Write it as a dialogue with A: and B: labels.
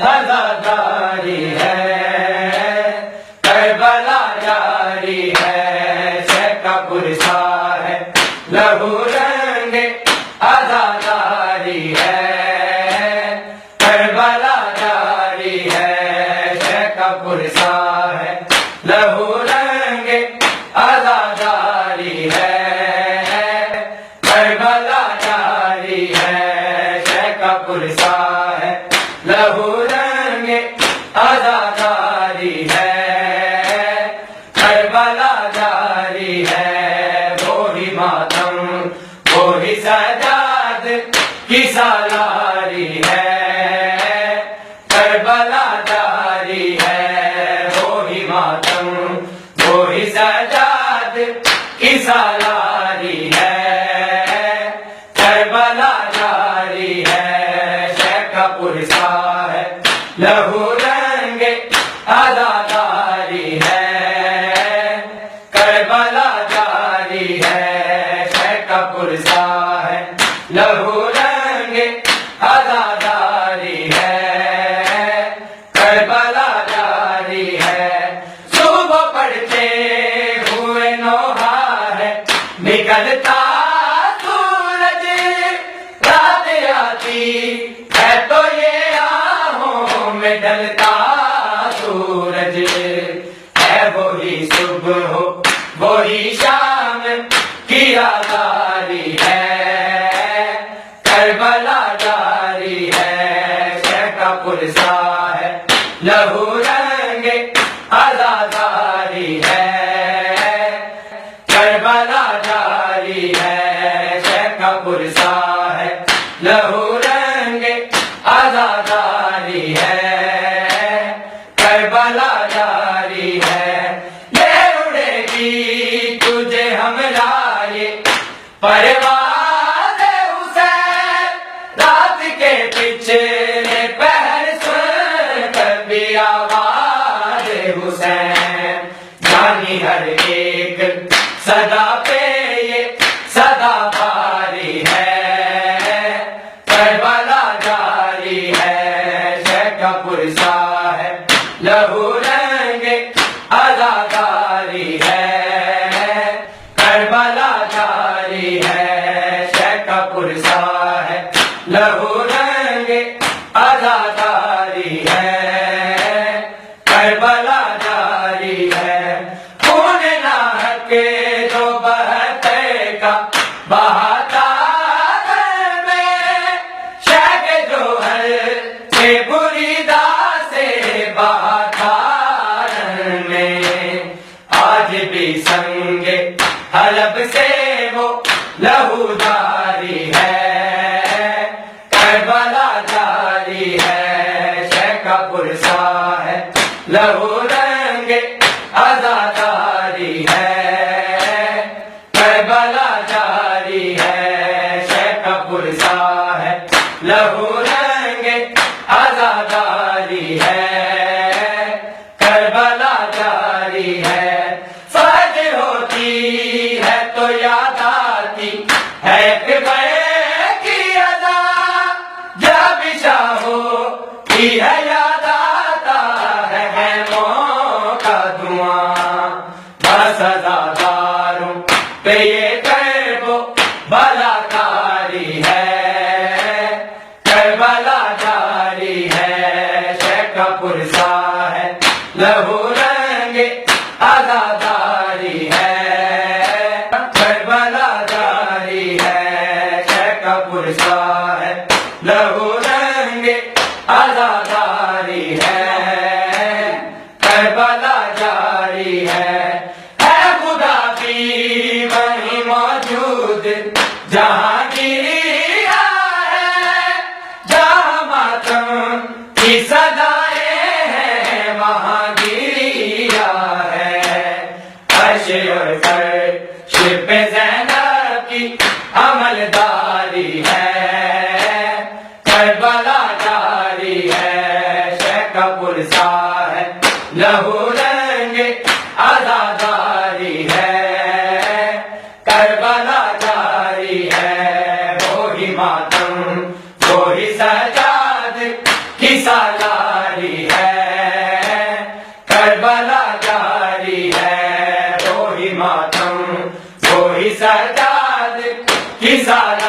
A: ازاداری ہے کربلا جاری ہے شہ کا پرسا ہے لہو رنگ ازاداری ہے کربلا جاری ہے شہ کا پرسا ہے لہو رنگ ازاداری ہے کربلا جاری ہے شہ کا پرسا ہے لہو رنگ ازاداری ہے کربلا جاری ہے وہی ماتم وہی سجاد کی سالاری ہے کربلا جاری ہے وہی ماتم وہی سجاد کی سالاری ہے کربلا جاری ہے شہ کا پرسا ہے لہو رنگ ازاداری ہے کربلا جاری ہے شہ کا پرسا ہے لہو رنگ ازاداری ہے کربلا جاری ہے صبح پڑھتے ہوئے نوحہ ہے نکلتا سورج رات آتی ہے تو یہ آہوں میں ڈلتا سورج ہے وہی صبح وہی شام کی آزاری ہے کربلا جاری ہے شہ کا پرسا ہے لہو رنگ ازاداری ہے کربلا جاری ہے شہ کا پرسا ہے لہو رنگ ازاداری ہے کربلا جاری ہے یہ اڑے گی تجھے ہم لائے پرواز حسین رات کے پچھلے پہر سن کر بھی آواز حسین جانی ہر ایک صدا پہ یہ صدا باری ہے کربلا جاری ہے شہ کا پرسا ہے لہو رنگ ازاداری ہے کربلا جاری ہے شہ کا پرسا ہے لہو رنگ ازاداری ہے کربلا جاری ہے خون ناحق جو بہتے کا بہاتا گھر میں شہ کے جوہر سے بریدہ سے بہاتا رن میں آج بھی سنگ حلب سے وہ لہو جاری ہے کربلا جاری ہے شہ کا پرسا ہے لہو رنگ ازاداری ہے کربلا جاری ہے شہ کا پرسا ہے لہو رنگ ازاداری ہے کربلا جاری ہے فرض ہوتی ہے تو یاد آتی ہے کی ادا جب چاہو کی ہے یاد آتا ہے خیموں کا دھواں بس ازاداروں پہ یہ کرب و بلاکاری ہے کربلا جاری ہے شہ کا پرسا ہے لہو رنگ ازاداری ہے کربلا جاری ہے شہ کا پرسا ہے لہو رنگ ازاداری ہے کربلا جاری ہے خدا بھی وہیں موجود جہانگیریا ہے، جہاں ماتم کی صدائیں ہیں وہاں گریا ہے۔ عرش اور فرش پہ زینب کی عملداری ہے، کربلا جاری ہے، شیخ کا پرسا ہے، لہو رنگ عزاداری ہے، کربلا جاری ہے، وہی ماتم وہی سجاد کی سالاری ہے، کربلا جاری ہے، وہی ماتم وہی سجاد کی سالاری